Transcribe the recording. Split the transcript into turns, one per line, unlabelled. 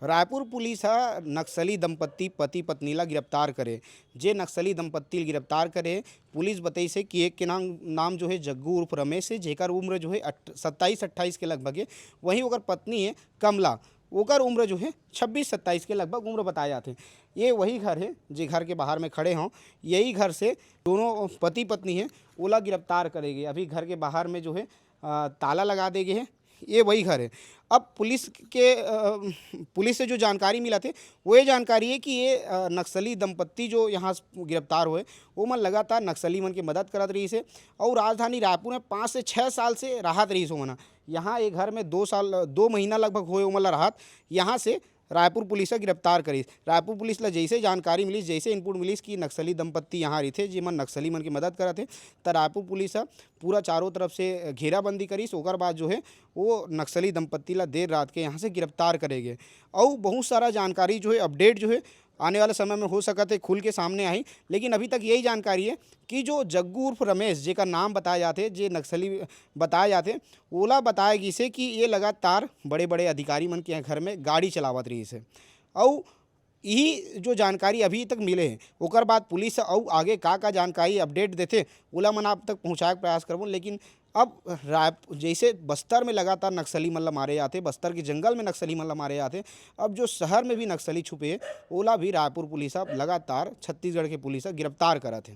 Raipur police ह नक्सली दंपत्ति पति पत्नी ला गिरफ्तार करे। जे नक्सली दंपत्ति ला गिरफ्तार करे पुलिस बताई से कि एक के नाम जो है जग्गू उर्फ रमेश है, जेकर उम्र जो है 27-28 के लगभग है। वहीं ओकर पत्नी है कमला, ओकर उम्र जो है 26-27 के लगभग उम्र बताए जाते हैं। ये वही घर है जे घर के बाहर में खड़े हों, यही घर से दोनों पति पत्नी है ओला गिरफ्तार करेंगे। अभी घर के बाहर में जो है ताला लगा देंगे है। ये वही घर है। अब पुलिस से जो जानकारी मिला थे वो ये जानकारी है कि ये नक्सली दंपत्ति जो यहाँ गिरफ्तार हुए वो मन लगातार नक्सली मन की मदद करत रही से और राजधानी रायपुर में 5 से 6 साल से राहत रही सो मना। यहाँ एक घर में 2 महीना लगभग हुए उमला राहत। यहाँ से रायपुर पुलिस गिरफ्तार करी। रायपुर पुलिस ला जैसे जानकारी मिली, जैसे इनपुट मिली कि नक्सली दंपत्ति यहाँ रही थे जिमन नक्सली मन की मदद करत थे, तो रायपुर पुलिस पूरा चारों तरफ से घेराबंदी करी। ओकर बाद जो है वो नक्सली दंपत्ति ला देर रात के यहाँ से गिरफ्तार करेंगे। और बहुत सारा जानकारी जो है अपडेट जो है आने वाले समय में हो सकता है खुल के सामने आई। लेकिन अभी तक यही जानकारी है कि जो जग्गू उर्फ रमेश जेका नाम बताए जाते, जे नक्सली बताए जाते, ओला बताया गई से कि ये लगातार बड़े बड़े अधिकारी मन के घर में गाड़ी चलावत रही से। और यही जो जानकारी अभी तक मिले हैं ओकर बाद पुलिस और आगे का जानकारी अपडेट देते ओला मन आप तक पहुँचाए के प्रयास करबो। लेकिन अब जैसे बस्तर में लगातार नक्सली मन ला मारे जाते, बस्तर के जंगल में नक्सली मन ला मारे जाते, अब जो शहर में भी नक्सली छुपे ओला भी रायपुर पुलिस अब लगातार छत्तीसगढ़ के पुलिस गिरफ्तार करत है।